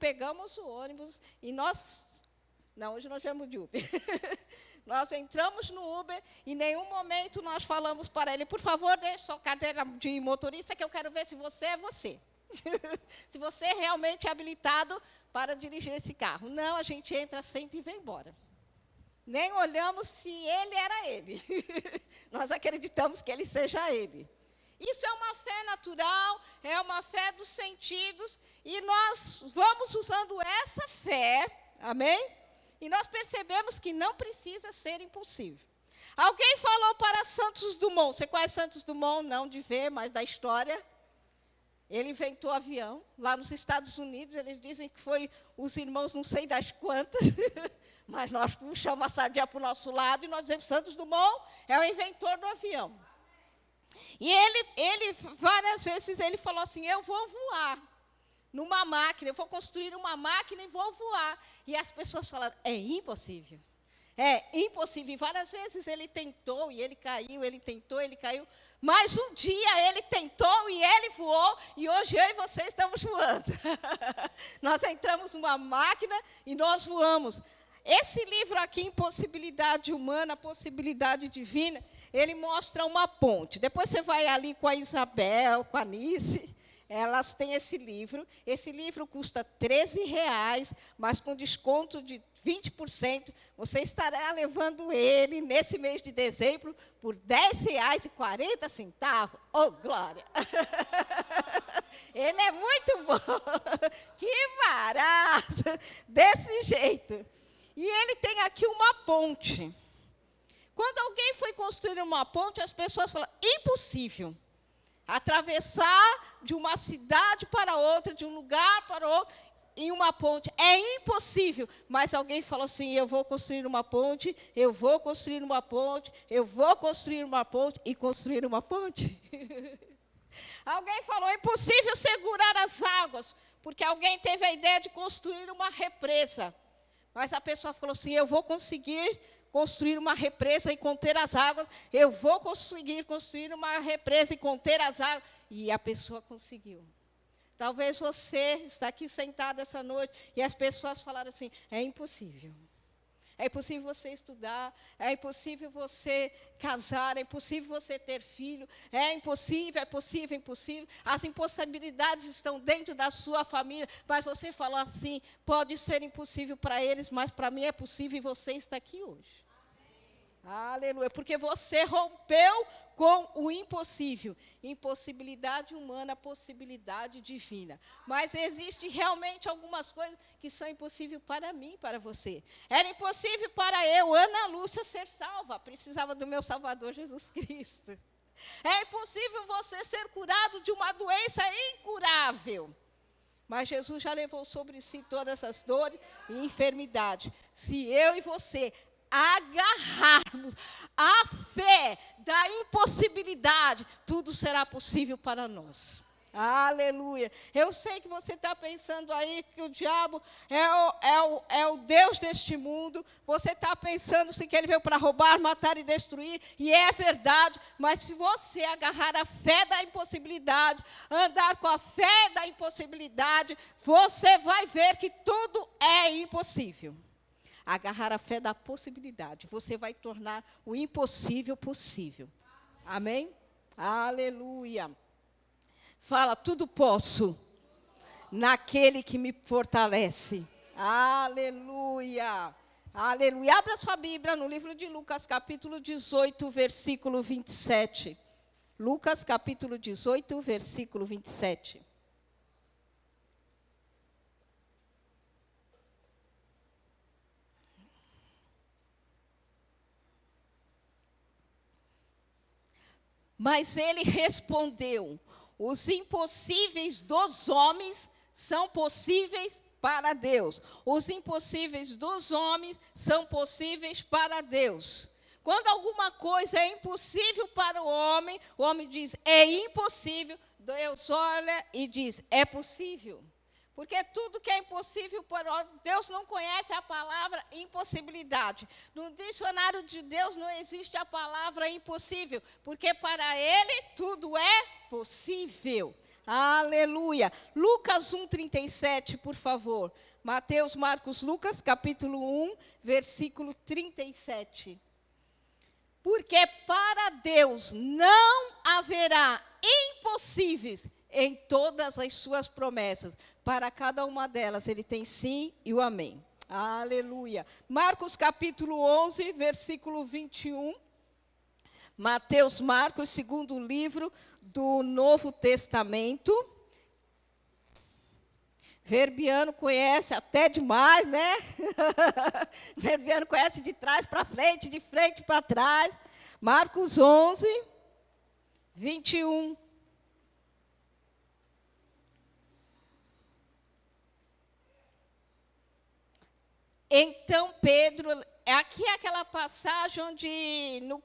pegamos o ônibus e nós... Não, hoje nós viemos de Uber. Nós entramos no Uber e em nenhum momento nós falamos para ele, por favor, deixe sua cadeira de motorista que eu quero ver se você é você. Se você realmente é habilitado para dirigir esse carro. Não, a gente entra, senta e vem embora. Nem olhamos se ele era ele. Nós acreditamos que ele seja ele. Isso é uma fé natural, é uma fé dos sentidos, e nós vamos usando essa fé, amém? E nós percebemos que não precisa ser impossível. Alguém falou para Santos Dumont, você conhece Santos Dumont? Não de ver, mas da história. Ele inventou avião, lá nos Estados Unidos, eles dizem que foi os irmãos não sei das quantas, mas nós puxamos a sardinha para o nosso lado e nós dizemos, Santos Dumont é o inventor do avião. E ele várias vezes, ele falou assim, eu vou voar numa máquina, eu vou construir uma máquina e vou voar. E as pessoas falaram, é impossível. É impossível. E várias vezes ele tentou e ele caiu, ele tentou, ele caiu. Mas um dia ele tentou e ele voou, e hoje eu e você estamos voando. Nós entramos numa máquina e nós voamos. Esse livro aqui, Impossibilidade Humana, Possibilidade Divina, ele mostra uma ponte. Depois você vai ali com a Isabel, com a Nice, elas têm esse livro. Esse livro custa R$13, mas com desconto de 20%, você estará levando ele nesse mês de dezembro por R$10,40. Oh, glória! Ele é muito bom. Que barato! Desse jeito. E ele tem aqui uma ponte. Quando alguém foi construir uma ponte, as pessoas falam, impossível. Atravessar de uma cidade para outra, de um lugar para outro, em uma ponte. É impossível. Mas alguém falou assim, eu vou construir uma ponte, eu vou construir uma ponte, eu vou construir uma ponte, e construir uma ponte. Alguém falou, é impossível segurar as águas, porque alguém teve a ideia de construir uma represa. Mas a pessoa falou assim, eu vou conseguir construir uma represa e conter as águas, eu vou conseguir construir uma represa e conter as águas. E a pessoa conseguiu. Talvez você está aqui sentado essa noite e as pessoas falaram assim, é impossível. É impossível você estudar, é impossível você casar, é impossível você ter filho, é impossível, é possível, é impossível. As impossibilidades estão dentro da sua família, mas você falou assim, pode ser impossível para eles, mas para mim é possível e você está aqui hoje. Aleluia, porque você rompeu com o impossível. Impossibilidade humana, possibilidade divina. Mas existe realmente algumas coisas que são impossíveis para mim, para você. Era impossível para eu, Ana Lúcia, ser salva. Precisava do meu Salvador Jesus Cristo. É impossível você ser curado de uma doença incurável. Mas Jesus já levou sobre si todas essas dores e enfermidades. Se eu e você agarrarmos a fé da impossibilidade, tudo será possível para nós. Aleluia. Eu sei que você está pensando aí que o diabo é o Deus deste mundo. Você está pensando assim, que ele veio para roubar, matar e destruir. E é verdade. Mas se você agarrar a fé da impossibilidade, andar com a fé da impossibilidade, você vai ver que tudo é impossível. Agarrar a fé da possibilidade. Você vai tornar o impossível possível. Amém? Aleluia. Fala, tudo posso naquele que me fortalece. Aleluia. Aleluia. Abra sua Bíblia no livro de Lucas, capítulo 18, versículo 27. Lucas, capítulo 18, versículo 27. Mas ele respondeu, os impossíveis dos homens são possíveis para Deus. Os impossíveis dos homens são possíveis para Deus. Quando alguma coisa é impossível para o homem diz, é impossível. Deus olha e diz, é possível. Porque tudo que é impossível para Deus não conhece a palavra impossibilidade. No dicionário de Deus não existe a palavra impossível, porque para Ele tudo é possível. Aleluia. Lucas 1:37, por favor. Mateus, Marcos, Lucas, capítulo 1, versículo 37. Porque para Deus não haverá impossíveis em todas as suas promessas. Para cada uma delas ele tem sim e o amém. Aleluia. Marcos capítulo 11, versículo 21. Mateus, Marcos, segundo livro do Novo Testamento. Verbiano conhece até demais, né? Verbiano conhece de trás para frente, de frente para trás. Marcos 11, 21. Então Pedro, aqui é aquela passagem onde no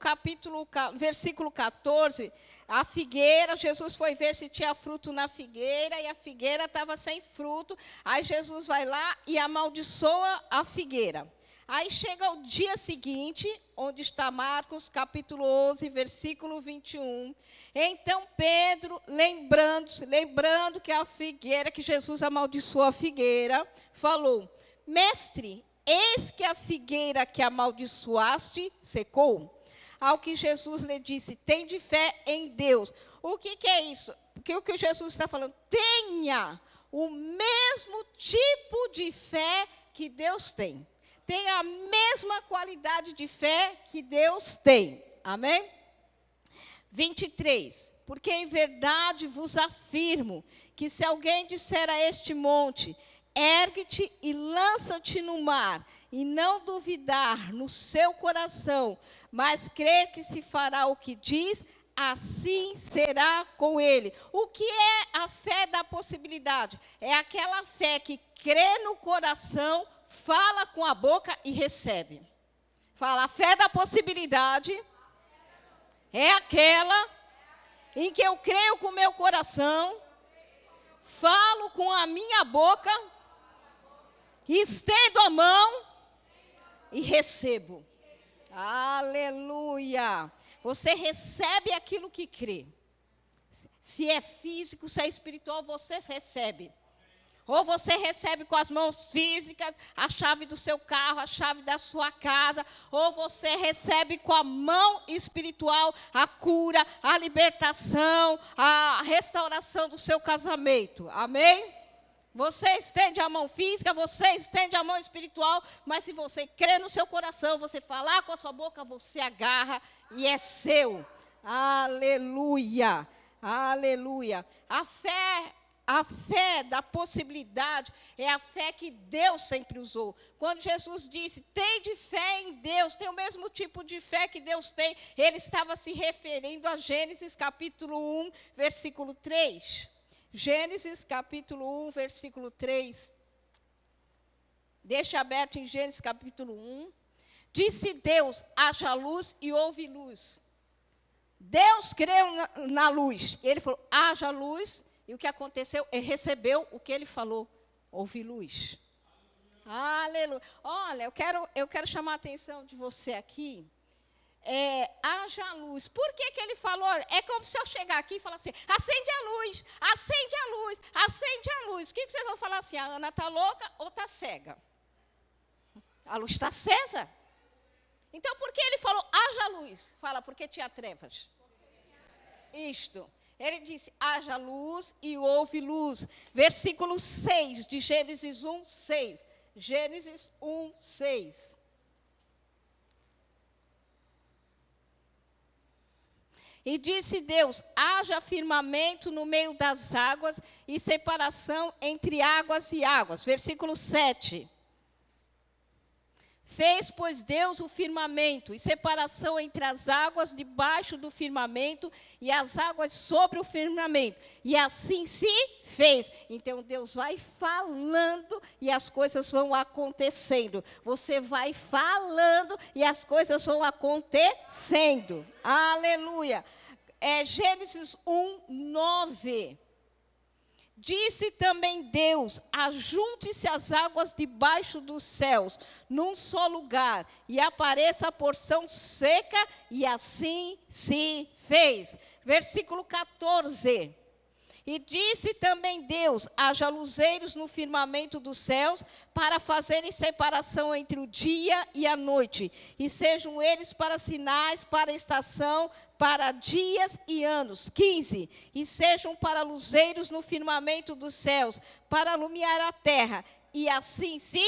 versículo 14, a figueira, Jesus foi ver se tinha fruto na figueira e a figueira estava sem fruto. Aí Jesus vai lá e amaldiçoa a figueira. Aí chega o dia seguinte, onde está Marcos, capítulo 11, versículo 21. Então Pedro, lembrando que a figueira, que Jesus amaldiçoou a figueira, falou: Mestre, eis que a figueira que amaldiçoaste secou. Ao que Jesus lhe disse: tende fé em Deus. O que é isso? Porque o que Jesus está falando? Tenha o mesmo tipo de fé que Deus tem. Tenha a mesma qualidade de fé que Deus tem. Amém? 23. Porque em verdade vos afirmo que se alguém disser a este monte: ergue-te e lança-te no mar, e não duvidar no seu coração, mas crer que se fará o que diz, assim será com ele. O que é a fé da possibilidade? É aquela fé que crê no coração, fala com a boca e recebe. Fala, a fé da possibilidade é aquela em que eu creio com o meu coração, falo com a minha boca, estendo a mão e recebo. Aleluia. Você recebe aquilo que crê. Se é físico, se é espiritual, você recebe. Ou você recebe com as mãos físicas a chave do seu carro, a chave da sua casa. Ou você recebe com a mão espiritual a cura, a libertação, a restauração do seu casamento. Amém? Você estende a mão física, você estende a mão espiritual, mas se você crê no seu coração, você falar com a sua boca, você agarra e é seu. Aleluia, aleluia. A fé da possibilidade é a fé que Deus sempre usou. Quando Jesus disse: tende fé em Deus, tem o mesmo tipo de fé que Deus tem, ele estava se referindo a Gênesis capítulo 1, versículo 3. Gênesis capítulo 1, versículo 3. Deixa aberto em Gênesis capítulo 1. Disse Deus: haja luz e houve luz. Deus creu na luz. Ele falou: haja luz. E o que aconteceu? Ele recebeu o que ele falou. Houve luz. Aleluia. Olha, eu quero chamar a atenção de você aqui. Haja luz. Por que ele falou? É como se eu chegar aqui e falar assim: acende a luz, acende a luz, acende a luz. O que vocês vão falar assim? A Ana está louca ou está cega? A luz está acesa. Então, por que ele falou haja luz? Fala, porque tinha trevas. Isto. Ele disse: haja luz e houve luz. Versículo 6 de Gênesis 1, 6. Gênesis 1, 6. E disse Deus: haja firmamento no meio das águas e separação entre águas e águas. Versículo 7. Fez, pois, Deus o firmamento e separação entre as águas debaixo do firmamento e as águas sobre o firmamento. E assim se fez. Então, Deus vai falando e as coisas vão acontecendo. Você vai falando e as coisas vão acontecendo. Aleluia. Gênesis 1, 9. Disse também Deus: ajunte-se as águas debaixo dos céus, num só lugar, e apareça a porção seca, e assim se fez. Versículo 14. E disse também Deus, haja luzeiros no firmamento dos céus, para fazerem separação entre o dia e a noite, e sejam eles para sinais, para estação, para dias e anos. 15. E sejam para luzeiros no firmamento dos céus, para iluminar a terra. E assim se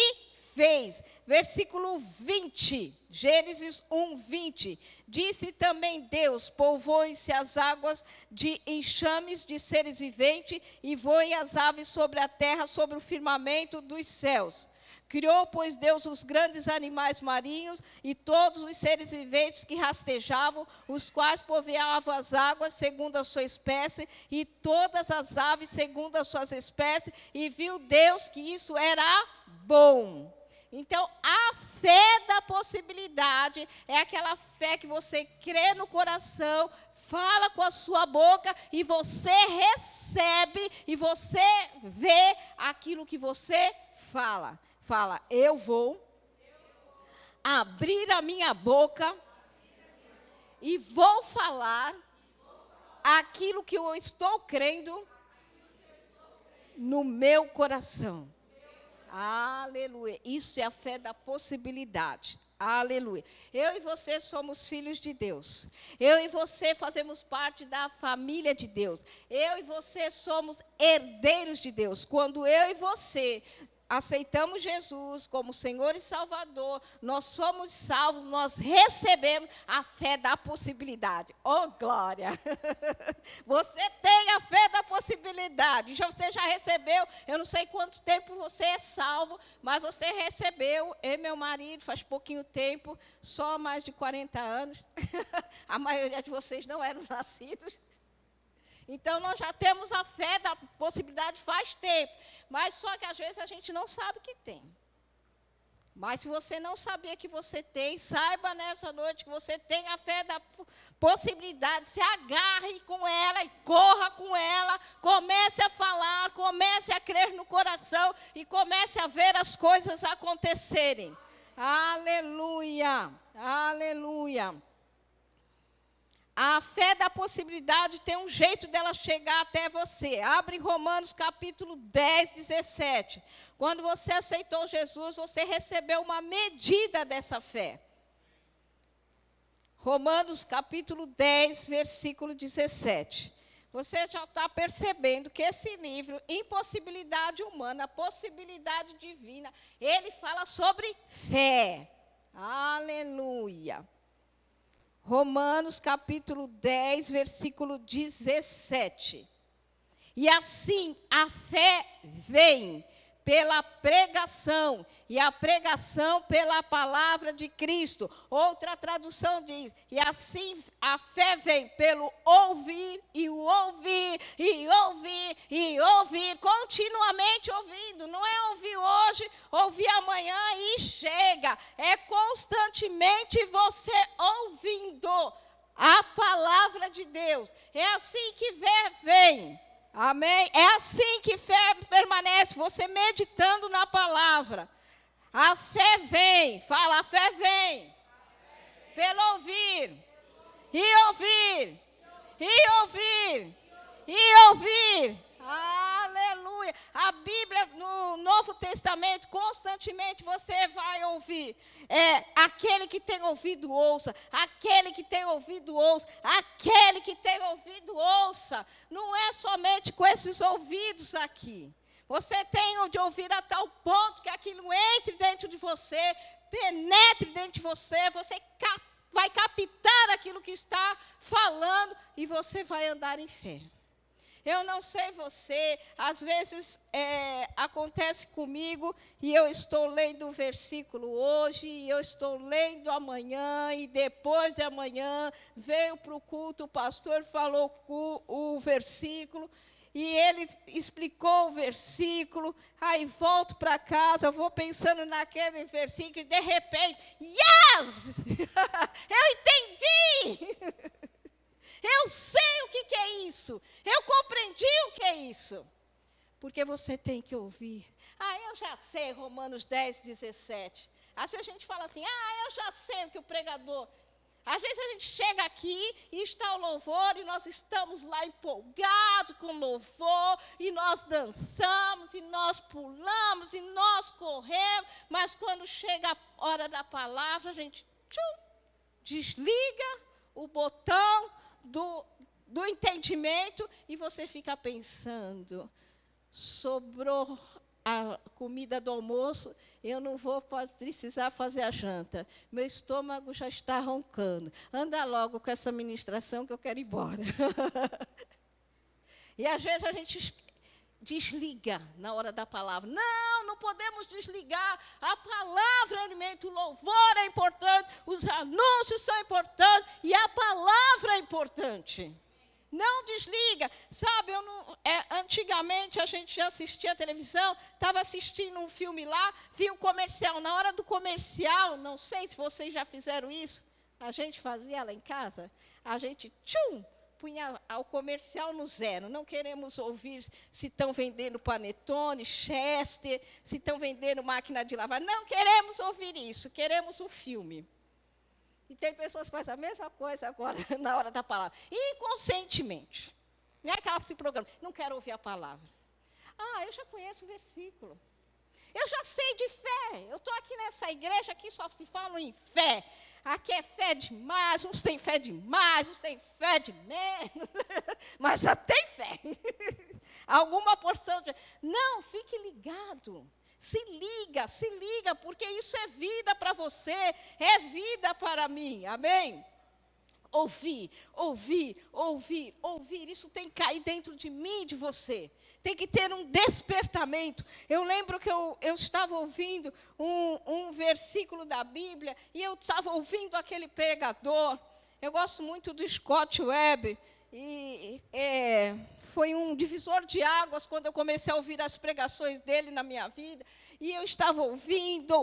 fez. Versículo 20, Gênesis 1, 20. Disse também Deus, povoem-se as águas de enxames de seres viventes, e voem as aves sobre a terra, sobre o firmamento dos céus. Criou, pois, Deus os grandes animais marinhos e todos os seres viventes que rastejavam, os quais povoavam as águas segundo a sua espécie, e todas as aves segundo as suas espécies, e viu Deus que isso era bom. Então, a fé da possibilidade é aquela fé que você crê no coração, fala com a sua boca e você recebe e você vê aquilo que você fala. Fala, eu vou abrir a minha boca e vou falar aquilo que eu estou crendo no meu coração. Aleluia. Isso é a fé da possibilidade. Aleluia. Eu e você somos filhos de Deus. Eu e você fazemos parte da família de Deus. Eu e você somos herdeiros de Deus. Quando eu e você aceitamos Jesus como Senhor e Salvador, nós somos salvos, nós recebemos a fé da possibilidade. Oh, glória! Você tem a fé da possibilidade. Você já recebeu, eu não sei quanto tempo você é salvo, mas você recebeu. Eu e meu marido, faz pouquinho tempo, só mais de 40 anos. A maioria de vocês não eram nascidos. Então, nós já temos a fé da possibilidade faz tempo. Mas só que às vezes a gente não sabe que tem. Mas se você não sabia que você tem, saiba nessa noite que você tem a fé da possibilidade. Se agarre com ela e corra com ela. Comece a falar, comece a crer no coração e comece a ver as coisas acontecerem. Aleluia, aleluia. A fé da possibilidade tem um jeito dela chegar até você. Abre Romanos capítulo 10, 17. Quando você aceitou Jesus, você recebeu uma medida dessa fé. Romanos capítulo 10, versículo 17. Você já está percebendo que esse livro, Impossibilidade Humana, Possibilidade Divina, ele fala sobre fé. Aleluia. Romanos capítulo 10, versículo 17. E assim a fé vem pela pregação, e a pregação pela palavra de Cristo. Outra tradução diz, e assim a fé vem pelo ouvir, e o ouvir, e ouvir, e ouvir, continuamente ouvindo. Não é ouvir hoje, ouvir amanhã e chega. É constantemente você ouvindo a palavra de Deus. É assim que fé vem. Amém? É assim que fé permanece, você meditando na palavra. A fé vem, fala, a fé vem. Pelo ouvir, e ouvir, e ouvir, e ouvir. Aleluia. A Bíblia, no Novo Testamento, constantemente você vai ouvir. Aquele que tem ouvido, ouça. Aquele que tem ouvido, ouça. Aquele que tem ouvido, ouça. Não é somente com esses ouvidos aqui. Você tem de ouvir a tal ponto que aquilo entre dentro de você, penetre dentro de você, você vai captar aquilo que está falando e você vai andar em fé. Eu não sei você, às vezes acontece comigo e eu estou lendo o versículo hoje, e eu estou lendo amanhã, e depois de amanhã veio para o culto, o pastor falou o versículo, e ele explicou o versículo, aí volto para casa, vou pensando naquele versículo, e de repente, yes! Eu entendi! Eu sei o que é isso. Eu compreendi o que é isso. Porque você tem que ouvir. Eu já sei, Romanos 10, 17. Às vezes a gente fala assim, eu já sei o que o pregador... Às vezes a gente chega aqui e está o louvor e nós estamos lá empolgados com o louvor e nós dançamos e nós pulamos e nós corremos, mas quando chega a hora da palavra, a gente desliga o botão do entendimento e você fica pensando, sobrou a comida do almoço, eu não vou precisar fazer a janta. Meu estômago já está roncando. Anda logo com essa ministração que eu quero ir embora. E às vezes a gente desliga na hora da palavra. Não podemos desligar. A palavra é alimento, o louvor é importante, os anúncios são importantes e a palavra é importante. Não desliga. Sabe, antigamente a gente já assistia a televisão, estava assistindo um filme lá, vi um comercial. Na hora do comercial, não sei se vocês já fizeram isso, a gente fazia lá em casa, a gente punha o comercial no zero. Não queremos ouvir se estão vendendo panetone, Chester, se estão vendendo máquina de lavar. Não queremos ouvir isso, queremos o filme. E tem pessoas que fazem a mesma coisa agora, na hora da palavra. Inconscientemente. Não é aquela que se programa. Não quero ouvir a palavra. Eu já conheço o versículo. Eu já sei de fé. Eu estou aqui nessa igreja, aqui só se fala em fé. Aqui é fé demais, uns têm fé demais, uns têm fé de menos. Mas já tem fé. Alguma porção de... Não, fique ligado. Se liga, porque isso é vida para você, é vida para mim, amém? Ouvir, isso tem que cair dentro de mim e de você. Tem que ter um despertamento. Eu lembro que eu estava ouvindo um versículo da Bíblia, e eu estava ouvindo aquele pregador. Eu gosto muito do Scott Webb, e foi um divisor de águas quando eu comecei a ouvir as pregações dele na minha vida. E eu estava ouvindo.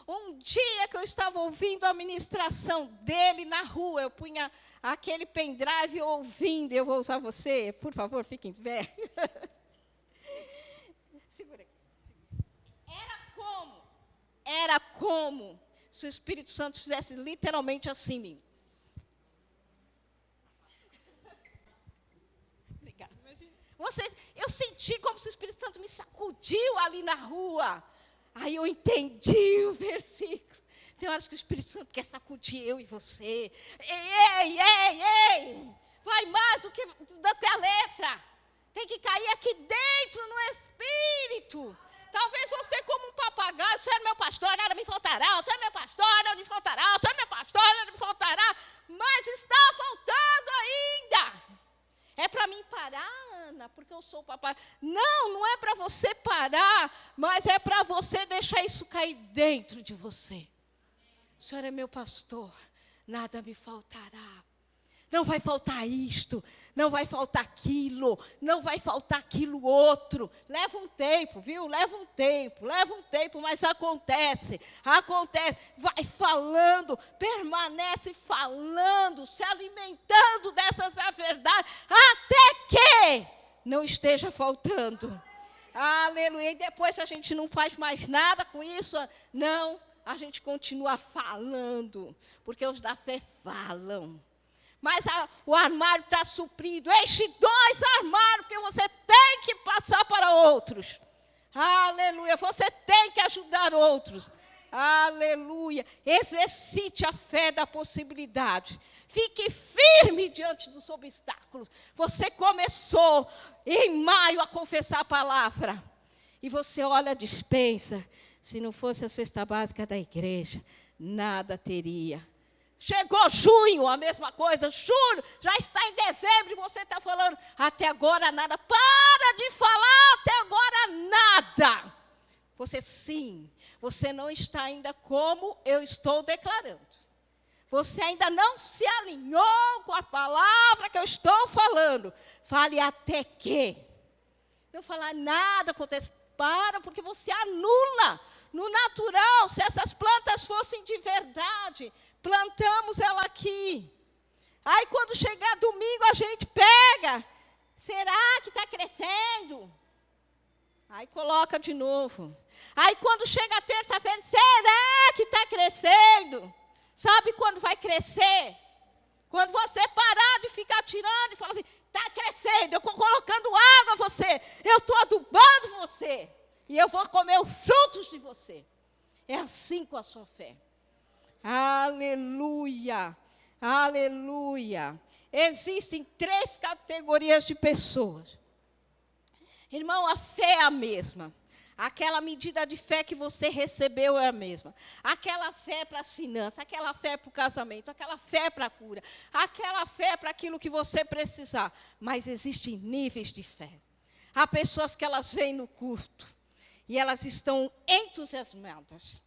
Um dia que eu estava ouvindo a ministração dele na rua, eu punha aquele pendrive ouvindo. Eu vou usar você, por favor, fique em pé. Segura aqui. Era como se o Espírito Santo fizesse literalmente assim em mim. Eu senti como se o Espírito Santo me sacudiu ali na rua. Aí eu entendi o versículo. Tem horas que o Espírito Santo quer sacudir eu e você. Ei! Vai mais do que a letra. Tem que cair aqui dentro no Espírito. Talvez você como um papagaio, o Senhor é meu pastor, nada me faltará. O Senhor é meu pastor, nada me faltará. O Senhor é meu pastor, nada me faltará. Mas está faltando ainda. É para mim parar, Ana, porque eu sou o papai. Não é para você parar, mas é para você deixar isso cair dentro de você. O Senhor é meu pastor, nada me faltará. Não vai faltar isto, não vai faltar aquilo, não vai faltar aquilo outro. Leva um tempo, viu? Leva um tempo, mas acontece. Vai falando, permanece falando, se alimentando dessas verdades, até que não esteja faltando. Aleluia. E depois, se a gente não faz mais nada com isso, não, a gente continua falando, porque os da fé falam. Mas o armário está suprido. Enche 2 armários, porque você tem que passar para outros. Aleluia. Você tem que ajudar outros. Aleluia. Exercite a fé da possibilidade. Fique firme diante dos obstáculos. Você começou em maio a confessar a palavra. E você olha a despensa. Se não fosse a cesta básica da igreja, nada teria. Chegou junho, a mesma coisa, julho, já está em dezembro e você está falando, até agora nada. Para de falar, até agora nada. Você não está ainda como eu estou declarando. Você ainda não se alinhou com a palavra que eu estou falando. Fale até que. Não falar nada acontece. Porque você anula no natural. Se essas plantas fossem de verdade, plantamos ela aqui. Aí quando chegar domingo a gente pega. Será que está crescendo? Aí coloca de novo. Aí quando chega terça-feira, será que está crescendo? Sabe quando vai crescer? Quando você parar de ficar tirando e falar assim, está crescendo, eu estou colocando água em você, eu estou adubando você, e eu vou comer os frutos de você. É assim com a sua fé. Aleluia, aleluia. Existem 3 categorias de pessoas. Irmão, a fé é a mesma. Aquela medida de fé que você recebeu é a mesma. Aquela fé para as finanças, aquela fé para o casamento, aquela fé para a cura, aquela fé para aquilo que você precisar. Mas existem níveis de fé. Há pessoas que elas vêm no culto e elas estão entusiasmadas.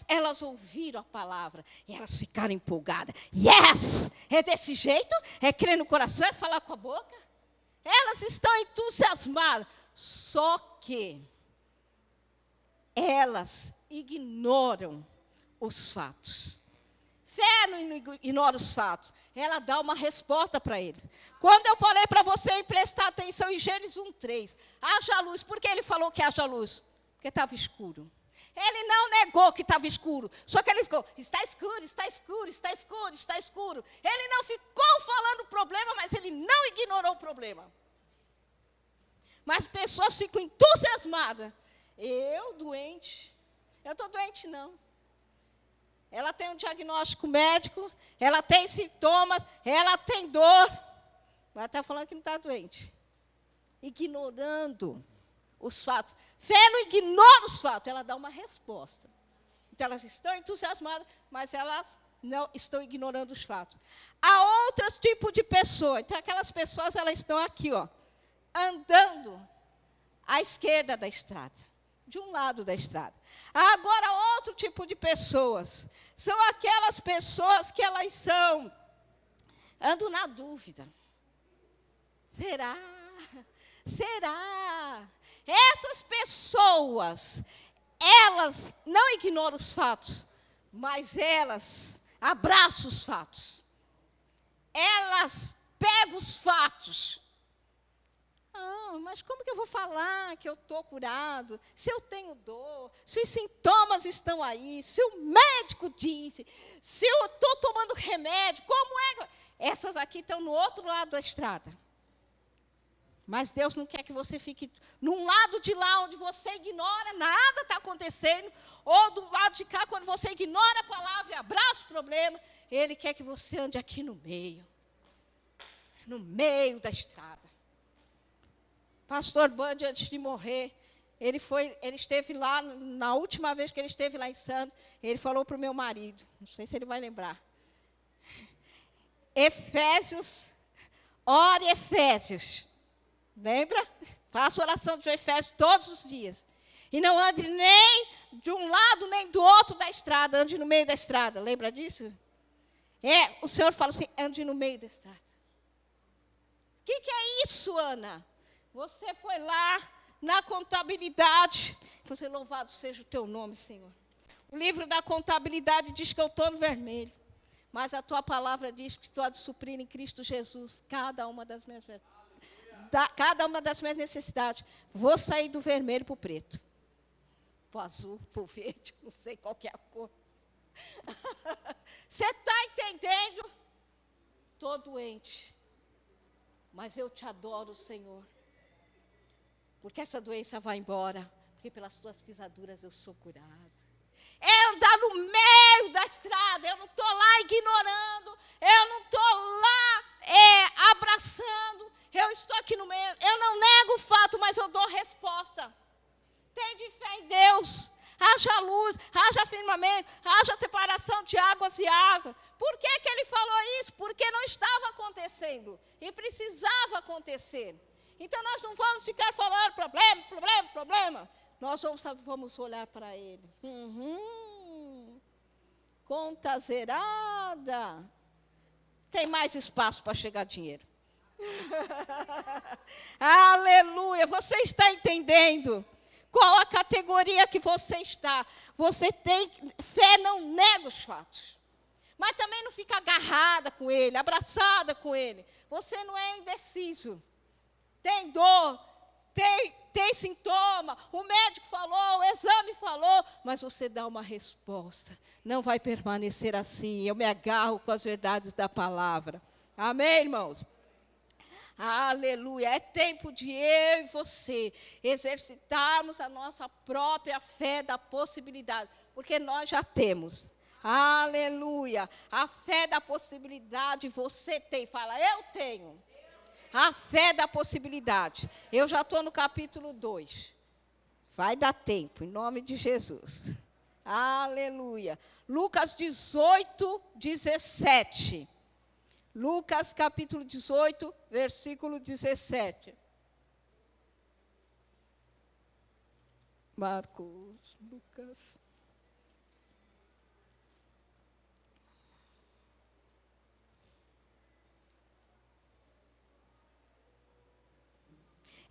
Elas ouviram a palavra e elas ficaram empolgadas. Yes! É desse jeito? É crer no coração? É falar com a boca? Elas estão entusiasmadas. Só que elas ignoram os fatos. Fé não ignora os fatos. Ela dá uma resposta para eles. Quando eu falei para você prestar atenção em Gênesis 1:3, haja luz. Por que ele falou que haja luz? Porque estava escuro. Ele não negou que estava escuro. Só que ele ficou, está escuro, está escuro, está escuro, está escuro. Ele não ficou falando o problema, mas ele não ignorou o problema. Mas pessoas ficam entusiasmadas. Eu, doente. Eu estou doente, não. Ela tem um diagnóstico médico, ela tem sintomas, ela tem dor. Mas está falando que não está doente. Ignorando os fatos. Fé não ignora os fatos, ela dá uma resposta. Então, elas estão entusiasmadas, mas elas não estão ignorando os fatos. Há outros tipos de pessoas. Então, aquelas pessoas, elas estão aqui, ó, andando à esquerda da estrada, de um lado da estrada. Agora, outro tipo de pessoas, são aquelas pessoas que elas andam na dúvida. Será? Será? Essas pessoas, elas não ignoram os fatos, mas elas abraçam os fatos. Elas pegam os fatos. Ah, mas como que eu vou falar que eu estou curado? Se eu tenho dor, se os sintomas estão aí, se o médico disse, se eu estou tomando remédio, como é? Essas aqui estão no outro lado da estrada. Mas Deus não quer que você fique num lado de lá, onde você ignora, nada está acontecendo, ou do lado de cá, quando você ignora a palavra e abraça o problema. Ele quer que você ande aqui no meio da estrada. Pastor Band, antes de morrer, ele esteve lá, na última vez que ele esteve lá em Santos, ele falou para o meu marido, não sei se ele vai lembrar, Efésios, ore Efésios. Lembra? Faça oração de Efésios todos os dias. E não ande nem de um lado, nem do outro da estrada, ande no meio da estrada. Lembra disso? O Senhor fala assim, ande no meio da estrada. O que é isso, Ana? Você foi lá na contabilidade. Você, louvado seja o teu nome, Senhor. O livro da contabilidade diz que eu estou no vermelho. Mas a tua palavra diz que tu há de suprir em Cristo Jesus cada uma das minhas necessidades. Vou sair do vermelho para o preto. Para o azul, para o verde, não sei qual que é a cor. Você está entendendo? Estou doente. Mas eu te adoro, Senhor. Porque essa doença vai embora. Porque pelas tuas pisaduras eu sou curado. É andar no meio da estrada. Eu não estou lá ignorando. Eu não estou lá abraçando. Eu estou aqui no meio. Eu não nego o fato, mas eu dou resposta. Tem de fé em Deus. Haja luz, haja firmamento, haja separação de águas e água. Por que ele falou isso? Porque não estava acontecendo. E precisava acontecer. Então, nós não vamos ficar falando problema. Nós vamos olhar para ele. Conta zerada. Tem mais espaço para chegar dinheiro. Aleluia. Você está entendendo qual a categoria que você está? Você tem fé, não nega os fatos. Mas também não fica agarrada com ele, abraçada com ele. Você não é indeciso. Tem dor, tem sintoma. O médico falou, o exame falou, mas você dá uma resposta. Não vai permanecer assim. Eu me agarro com as verdades da palavra. Amém, irmãos? Aleluia. É tempo de eu e você exercitarmos a nossa própria fé da possibilidade, porque nós já temos. Aleluia. A fé da possibilidade você tem. Fala, eu tenho. A fé da possibilidade. Eu já estou no capítulo 2. Vai dar tempo, em nome de Jesus. Aleluia. Lucas 18, 17. Lucas capítulo 18, versículo 17. Marcos, Lucas.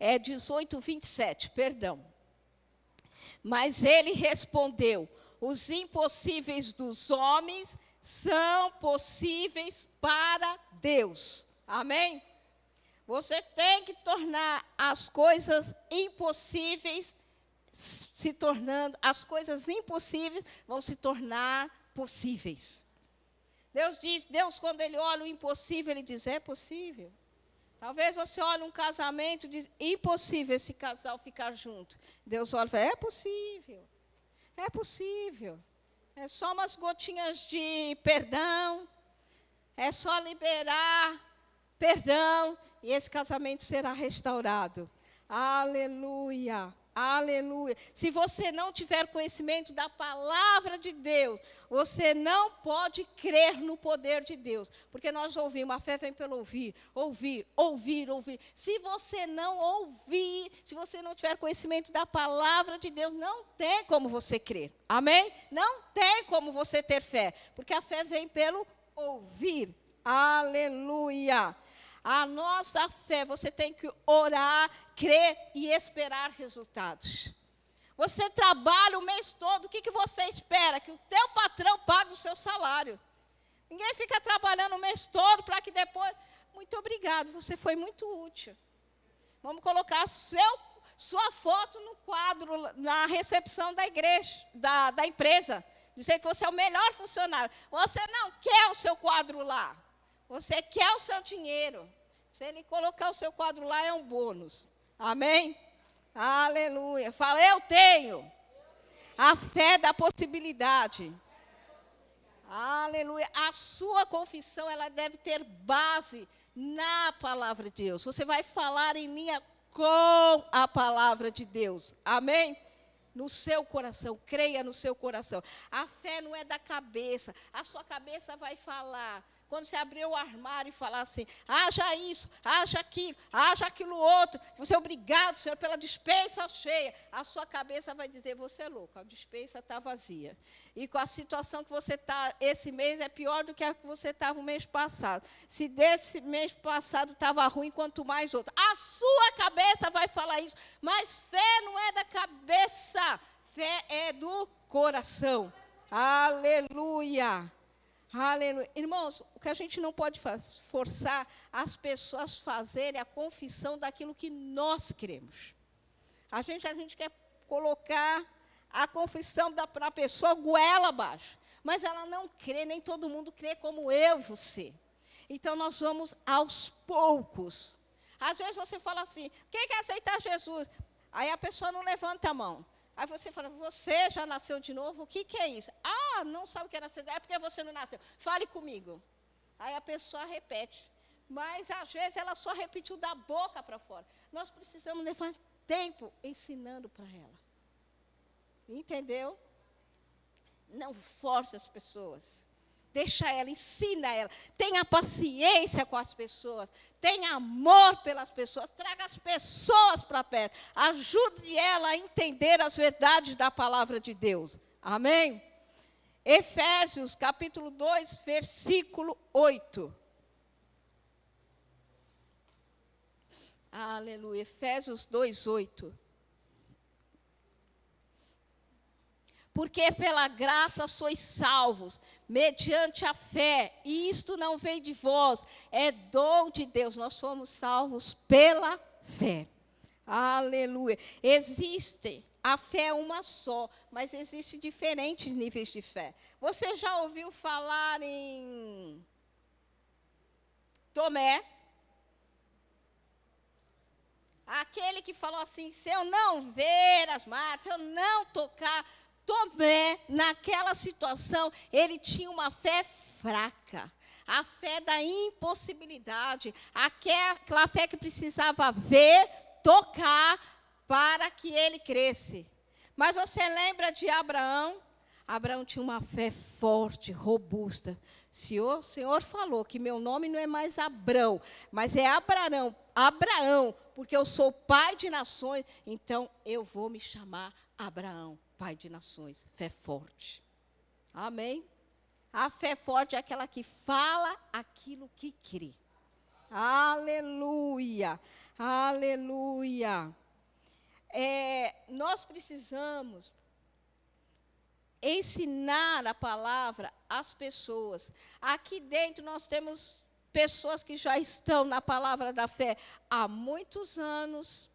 É 18, 27, perdão. Mas ele respondeu: os impossíveis dos homens são possíveis para Deus. Amém? Você tem que tornar as coisas impossíveis se tornando, as coisas impossíveis vão se tornar possíveis. Deus quando ele olha o impossível, ele diz, é possível. Talvez você olhe um casamento e diz, impossível esse casal ficar junto. Deus olha e fala, é possível. É possível. É só umas gotinhas de perdão. É só liberar perdão. E esse casamento será restaurado. Aleluia. Aleluia. Se você não tiver conhecimento da palavra de Deus, você não pode crer no poder de Deus. Porque nós ouvimos, a fé vem pelo ouvir, ouvir, ouvir, ouvir. Se você não ouvir, se você não tiver conhecimento da palavra de Deus, não tem como você crer. Amém? Não tem como você ter fé. Porque a fé vem pelo ouvir. Aleluia. A nossa fé, você tem que orar, crer e esperar resultados. Você trabalha o mês todo, o que você espera? Que o teu patrão pague o seu salário. Ninguém fica trabalhando o mês todo para que depois... Muito obrigado, você foi muito útil. Vamos colocar sua foto no quadro, na recepção da igreja, da empresa. Dizer que você é o melhor funcionário. Você não quer o seu quadro lá. Você quer o seu dinheiro. Se ele colocar o seu quadro lá, é um bônus. Amém? Aleluia. Fala, eu tenho a fé da possibilidade. Aleluia. A sua confissão, ela deve ter base na palavra de Deus. Você vai falar em linha com a palavra de Deus. Amém? No seu coração, creia no seu coração. A fé não é da cabeça. A sua cabeça vai falar. Quando você abrir o armário e falar assim, haja isso, haja aquilo outro, você é obrigado, Senhor, pela despensa cheia, a sua cabeça vai dizer, você é louco, a despensa está vazia. E com a situação que você está, esse mês é pior do que a que você estava o mês passado. Se desse mês passado estava ruim, quanto mais outro. A sua cabeça vai falar isso, mas fé não é da cabeça, fé é do coração. Aleluia. Aleluia. Irmãos, o que a gente não pode forçar as pessoas a fazerem a confissão daquilo que nós cremos. A gente quer colocar a confissão para a pessoa goela abaixo. Mas ela não crê, nem todo mundo crê como eu e você. Então, nós vamos aos poucos. Às vezes você fala assim, quem quer aceitar Jesus? Aí a pessoa não levanta a mão. Aí você fala, você já nasceu de novo? O que é isso? Ah, não sabe o que é nascer. É porque você não nasceu. Fale comigo. Aí a pessoa repete. Mas, às vezes, ela só repetiu da boca para fora. Nós precisamos levar tempo ensinando para ela. Entendeu? Não force as pessoas. Deixa ela, ensina ela. Tenha paciência com as pessoas. Tenha amor pelas pessoas. Traga as pessoas para perto. Ajude ela a entender as verdades da palavra de Deus. Amém? Efésios, capítulo 2, versículo 8. Aleluia. Efésios 2, 8. Porque pela graça sois salvos, mediante a fé, e isto não vem de vós, é dom de Deus. Nós somos salvos pela fé. Aleluia. Existe a fé é uma só, mas existem diferentes níveis de fé. Você já ouviu falar em Tomé? Aquele que falou assim, se eu não ver as marcas, se eu não tocar. Tomé, naquela situação, ele tinha uma fé fraca. A fé da impossibilidade. Aquela fé que precisava ver, tocar, para que ele cresce. Mas você lembra de Abraão? Abraão tinha uma fé forte, robusta. Se o Senhor falou que meu nome não é mais Abrão, mas é Abraão, porque eu sou pai de nações, então eu vou me chamar Abraão, pai de nações. Fé forte. Amém? A fé forte é aquela que fala aquilo que crê. Aleluia, aleluia. Nós precisamos ensinar a palavra às pessoas. Aqui dentro nós temos pessoas que já estão na palavra da fé há muitos anos,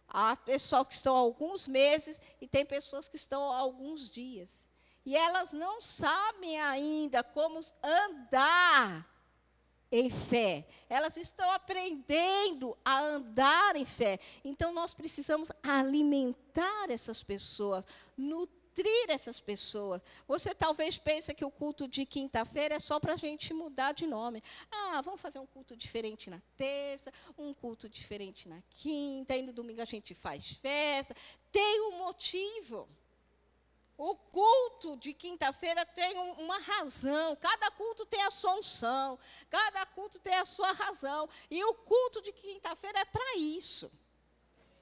há pessoas que estão há alguns meses e tem pessoas que estão há alguns dias. E elas não sabem ainda como andar em fé. Elas estão aprendendo a andar em fé. Então, nós precisamos alimentar essas pessoas, nutrir essas pessoas. Você talvez pense que o culto de quinta-feira é só para a gente mudar de nome. Vamos fazer um culto diferente na terça, um culto diferente na quinta, e no domingo a gente faz festa. Tem um motivo. O culto de quinta-feira tem uma razão. Cada culto tem a sua unção. Cada culto tem a sua razão. E o culto de quinta-feira é para isso.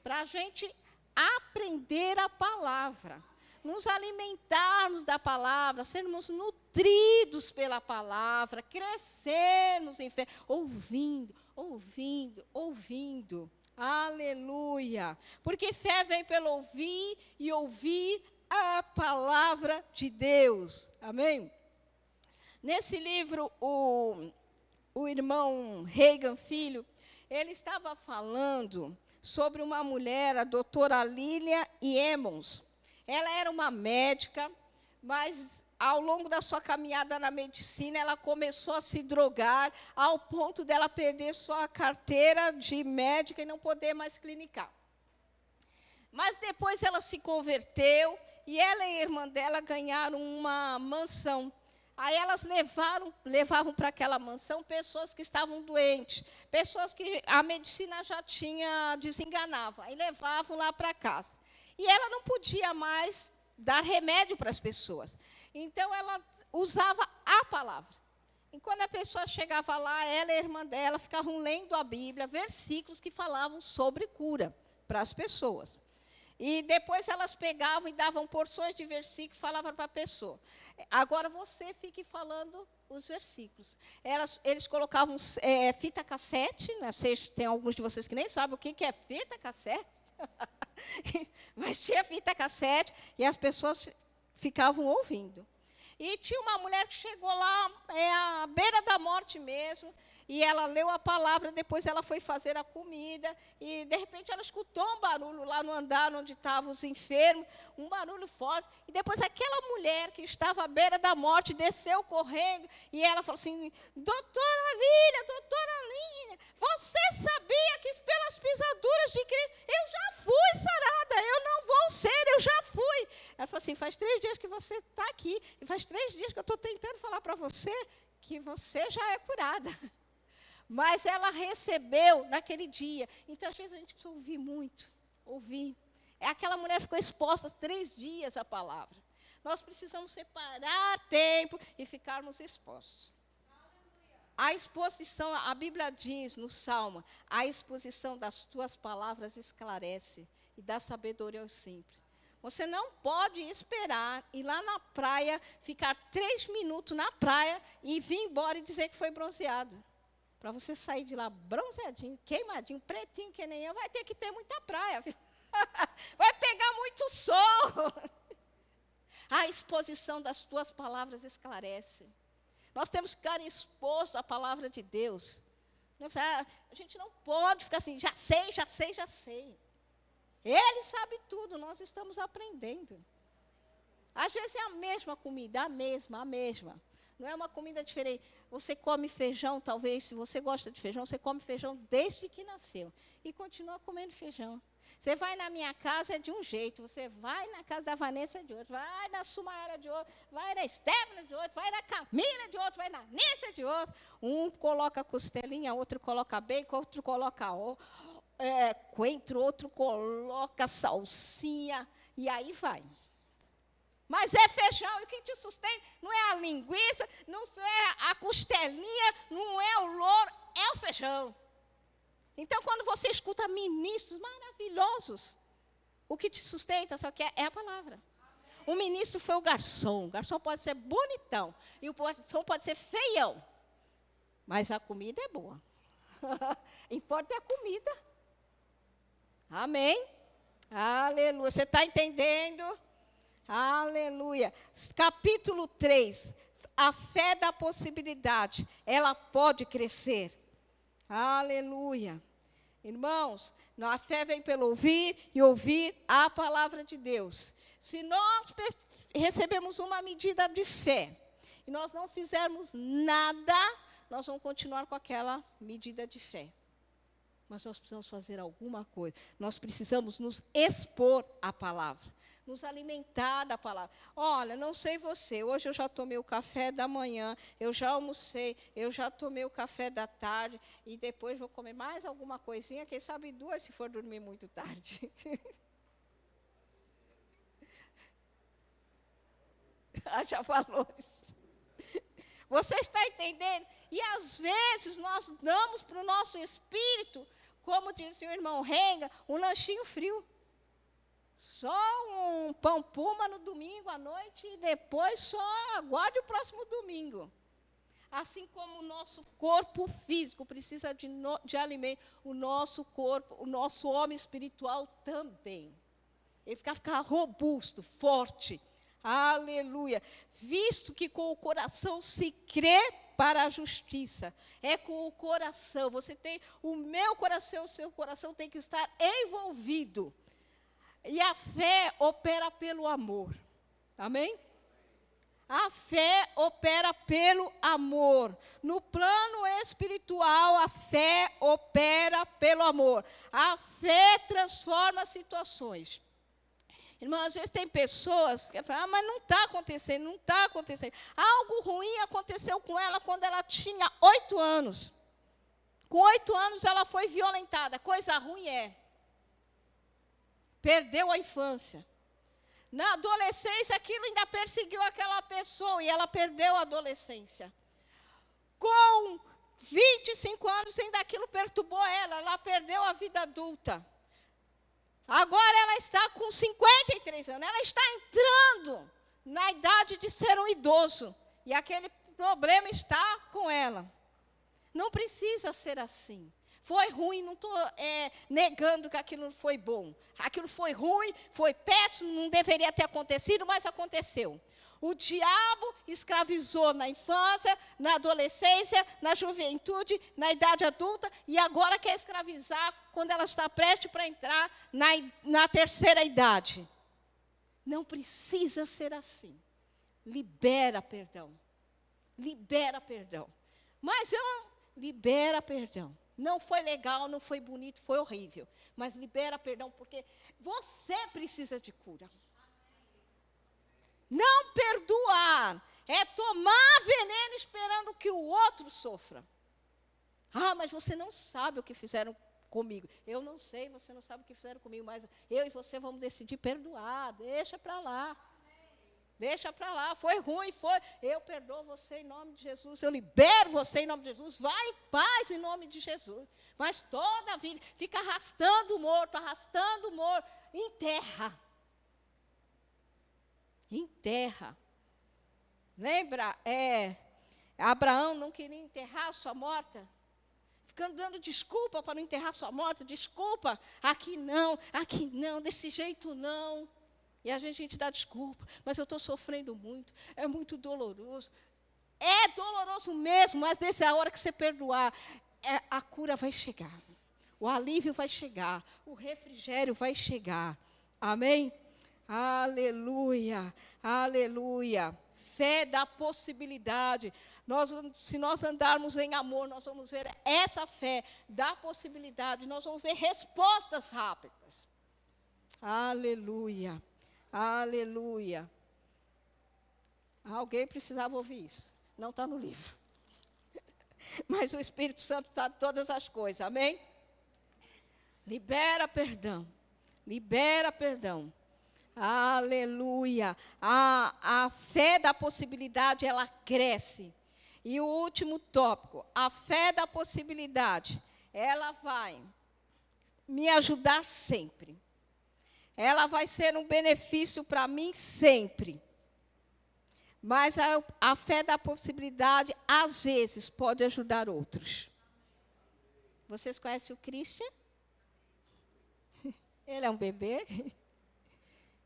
Para a gente aprender a palavra. Nos alimentarmos da palavra. Sermos nutridos pela palavra. Crescermos em fé. Ouvindo, ouvindo, ouvindo. Aleluia. Porque fé vem pelo ouvir e ouvir a palavra de Deus. Amém? Nesse livro, o irmão Reagan Filho, ele estava falando sobre uma mulher, a doutora Lilia Emmons. Ela era uma médica, mas ao longo da sua caminhada na medicina, ela começou a se drogar, ao ponto dela perder sua carteira de médica e não poder mais clinicar. Mas depois ela se converteu e ela e a irmã dela ganharam uma mansão. Aí elas levavam para aquela mansão pessoas que estavam doentes, pessoas que a medicina já tinha desenganava. Aí levavam lá para casa. E ela não podia mais dar remédio para as pessoas. Então ela usava a palavra. E quando a pessoa chegava lá, ela e a irmã dela ficavam lendo a Bíblia, versículos que falavam sobre cura para as pessoas. E depois elas pegavam e davam porções de versículos e falavam para a pessoa. Agora você fique falando os versículos. Eles colocavam fita cassete, né? Tem alguns de vocês que nem sabem o que é fita cassete. Mas tinha fita cassete e as pessoas ficavam ouvindo. E tinha uma mulher que chegou lá, à beira da morte mesmo, e ela leu a palavra, depois ela foi fazer a comida, e de repente ela escutou um barulho lá no andar onde estavam os enfermos, um barulho forte, e depois aquela mulher que estava à beira da morte desceu correndo, e ela falou assim, doutora Lília, você sabia que pelas pisaduras de Cristo, eu já fui sarada, eu não vou ser, eu já fui. Ela falou assim, faz 3 dias que você está aqui, e faz 3 dias que eu estou tentando falar para você que você já é curada. Mas ela recebeu naquele dia. Então, às vezes, a gente precisa ouvir muito. Ouvir. Aquela mulher ficou exposta 3 dias à palavra. Nós precisamos separar tempo e ficarmos expostos. A exposição, a Bíblia diz no Salmo, a exposição das tuas palavras esclarece e dá sabedoria aos simples. Você não pode esperar ir lá na praia, ficar 3 minutos na praia e vir embora e dizer que foi bronzeado. Para você sair de lá bronzeadinho, queimadinho, pretinho que nem eu, vai ter que ter muita praia. Viu? Vai pegar muito sol. A exposição das tuas palavras esclarece. Nós temos que ficar expostos à palavra de Deus. A gente não pode ficar assim, já sei. Ele sabe tudo, nós estamos aprendendo. Às vezes é a mesma comida, a mesma. Não é uma comida diferente. Você come feijão, talvez, se você gosta de feijão, você come feijão desde que nasceu. E continua comendo feijão. Você vai na minha casa é de um jeito, você vai na casa da Vanessa de outro, vai na Sumaera de outro, vai na Estefana de outro, vai na Camila de outro, vai na Nícia de outro. Um coloca costelinha, outro coloca bacon, outro coloca coentro, outro coloca salsinha, e aí vai. Mas é feijão, e o que te sustenta não é a linguiça, não é a costelinha, não é o louro, é o feijão. Então, quando você escuta ministros maravilhosos, o que te sustenta, só que é a palavra. O ministro foi o garçom. O garçom pode ser bonitão, e o garçom pode ser feião, mas a comida é boa. Importa é a comida. Amém? Aleluia. Você está entendendo? Aleluia. Capítulo 3. A fé da possibilidade. Ela pode crescer. Aleluia. Irmãos, a fé vem pelo ouvir e ouvir a palavra de Deus. Se nós recebemos uma medida de fé e nós não fizermos nada, nós vamos continuar com aquela medida de fé. Mas nós precisamos fazer alguma coisa. Nós precisamos nos expor à palavra, nos alimentar da palavra. Olha, não sei você, hoje eu já tomei o café da manhã, eu já almocei, eu já tomei o café da tarde, e depois vou comer mais alguma coisinha, quem sabe 2 se for dormir muito tarde. Já falou isso. Você está entendendo? E às vezes nós damos para o nosso espírito, como dizia o irmão Renga, um lanchinho frio. Só um pão puma no domingo à noite e depois só aguarde o próximo domingo. Assim como o nosso corpo físico precisa de alimento, o nosso corpo, o nosso homem espiritual também. Ele ficar robusto, forte. Aleluia. Visto que com o coração se crê para a justiça. É com o coração. Você tem o meu coração, o seu coração tem que estar envolvido. E a fé opera pelo amor. Amém? A fé opera pelo amor. No plano espiritual, a fé opera pelo amor. A fé transforma situações. Irmão, às vezes tem pessoas que falam, mas não está acontecendo, não está acontecendo. Algo ruim aconteceu com ela quando ela tinha 8 anos. Com 8 anos ela foi violentada. Coisa ruim é. Perdeu a infância. Na adolescência, aquilo ainda perseguiu aquela pessoa e ela perdeu a adolescência. Com 25 anos, ainda aquilo perturbou ela perdeu a vida adulta. Agora ela está com 53 anos, ela está entrando na idade de ser um idoso. E aquele problema está com ela. Não precisa ser assim. Foi ruim, não estou negando que aquilo foi bom. Aquilo foi ruim, foi péssimo, não deveria ter acontecido, mas aconteceu. O diabo escravizou na infância, na adolescência, na juventude, na idade adulta, e agora quer escravizar quando ela está prestes para entrar na terceira idade. Não precisa ser assim. Libera perdão. Libera perdão. Mas libera perdão. Não foi legal, não foi bonito, foi horrível. Mas libera perdão, porque você precisa de cura. Não perdoar é tomar veneno esperando que o outro sofra. Ah, mas você não sabe o que fizeram comigo. Eu não sei, você não sabe o que fizeram comigo, mas eu e você vamos decidir perdoar. Deixa para lá. Deixa para lá, foi ruim, foi. Eu perdoo você em nome de Jesus, eu libero você em nome de Jesus. Vai em paz em nome de Jesus. Mas toda a vida fica arrastando o morto, enterra. Enterra. Lembra? Abraão não queria enterrar a sua morta? Ficando dando desculpa para não enterrar a sua morta. Desculpa, aqui não, desse jeito não. E a gente dá desculpa, mas eu estou sofrendo muito, é muito doloroso. É doloroso mesmo, mas nessa hora que você perdoar, a cura vai chegar. o alívio vai chegar, o refrigério vai chegar. Amém? Aleluia, aleluia. Fé da possibilidade. Se nós andarmos em amor, nós vamos ver essa fé da possibilidade, nós vamos ver respostas rápidas. Aleluia, aleluia. Alguém precisava ouvir isso. Não está no livro. Mas o Espírito Santo sabe todas as coisas, amém? Libera perdão. Libera perdão. Aleluia. A fé da possibilidade, ela cresce. E o último tópico, a fé da possibilidade, ela vai me ajudar sempre. Ela vai ser um benefício para mim sempre. Mas a fé da possibilidade, às vezes, pode ajudar outros. Vocês conhecem o Christian? Ele é um bebê.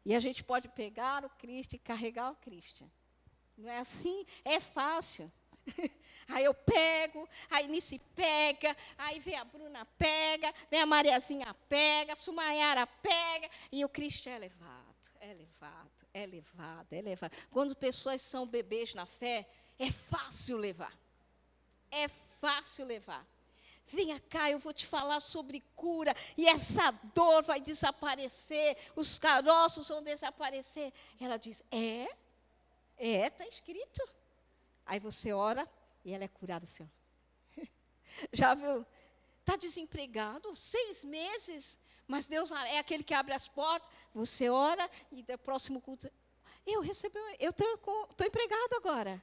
E a gente pode pegar o Christian e carregar o Christian. Não é assim? É fácil. Aí eu pego, aí Nice pega, aí vem a Bruna pega, vem a Mariazinha pega, a Sumayara pega, e o Christian é levado, é levado, é levado, é levado. Quando pessoas são bebês na fé, é fácil levar. É fácil levar. Venha cá, eu vou te falar sobre cura, e essa dor vai desaparecer, os caroços vão desaparecer. Ela diz, está escrito. Aí você ora e ela é curada assim. Ó. Já viu? Está desempregado, 6 meses, mas Deus é aquele que abre as portas. Você ora e no próximo culto, eu estou empregado agora.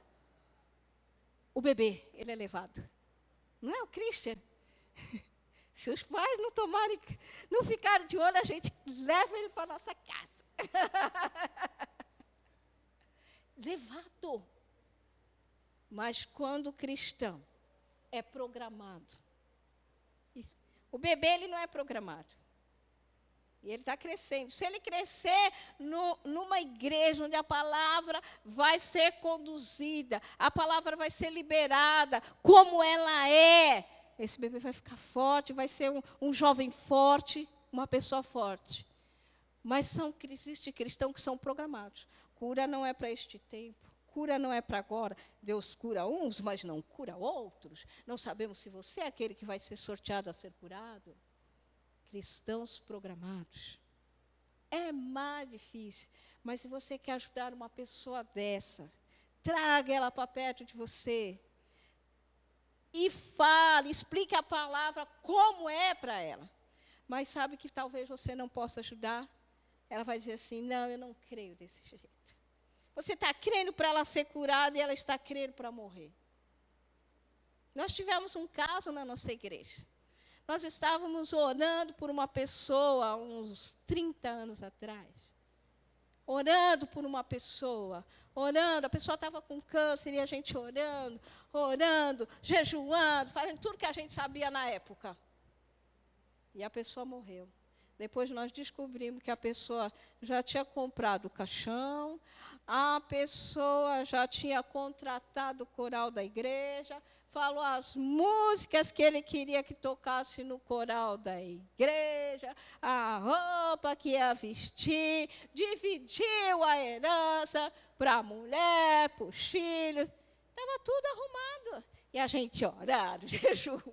O bebê, ele é levado. Não é o Christian? Se os pais não ficarem de olho, a gente leva ele para a nossa casa. Levado. Mas quando o cristão é programado, o bebê ele não é programado. E ele está crescendo. Se ele crescer numa igreja onde a palavra vai ser conduzida, a palavra vai ser liberada, como ela é, esse bebê vai ficar forte, vai ser um jovem forte, uma pessoa forte. Mas existem cristãos que são programados. Cura não é para este tempo. Cura não é para agora. Deus cura uns, mas não cura outros. Não sabemos se você é aquele que vai ser sorteado a ser curado. Cristãos programados. É mais difícil. Mas se você quer ajudar uma pessoa dessa, traga ela para perto de você. E fale, explique a palavra como é para ela. Mas sabe que talvez você não possa ajudar? Ela vai dizer assim, não, eu não creio desse jeito. Você está crendo para ela ser curada e ela está crendo para morrer. Nós tivemos um caso na nossa igreja. Nós estávamos orando por uma pessoa há uns 30 anos atrás. Orando por uma pessoa, orando. A pessoa estava com câncer e a gente orando, jejuando, fazendo tudo que a gente sabia na época. E a pessoa morreu. Depois nós descobrimos que a pessoa já tinha comprado o caixão, a pessoa já tinha contratado o coral da igreja, falou as músicas que ele queria que tocasse no coral da igreja, a roupa que ia vestir, dividiu a herança para a mulher, para os filhos. Estava tudo arrumado. E a gente orando, jejuando.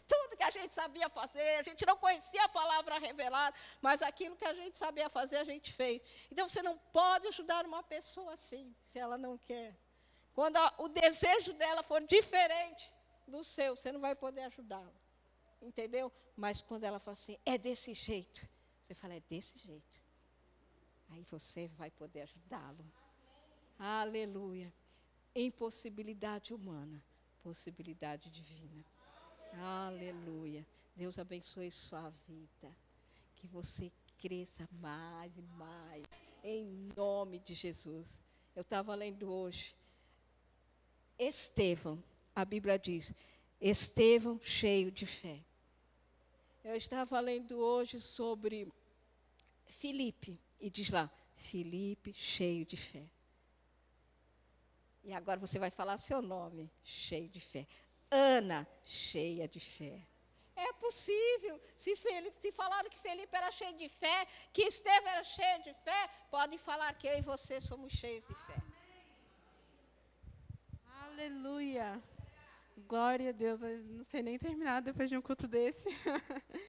Tudo que a gente sabia fazer, a gente não conhecia a palavra revelada, mas aquilo que a gente sabia fazer, a gente fez. Então, você não pode ajudar uma pessoa assim, se ela não quer. Quando o desejo dela for diferente do seu, você não vai poder ajudá-la. Entendeu? Mas quando ela fala assim, é desse jeito, você fala, é desse jeito. Aí você vai poder ajudá-lo. Aleluia. Impossibilidade humana, possibilidade divina. Aleluia. Deus abençoe sua vida. Que você cresça mais e mais. Em nome de Jesus. Eu estava lendo hoje. Estevão, a Bíblia diz, Estevão cheio de fé. Eu estava lendo hoje sobre Filipe. E diz lá, Filipe cheio de fé. E agora você vai falar seu nome, cheio de fé. Ana, cheia de fé. É possível. Se falaram que Felipe era cheio de fé, que Estevão era cheio de fé, podem falar que eu e você somos cheios de fé. Aleluia. Glória a Deus. Eu não sei nem terminar depois de um culto desse.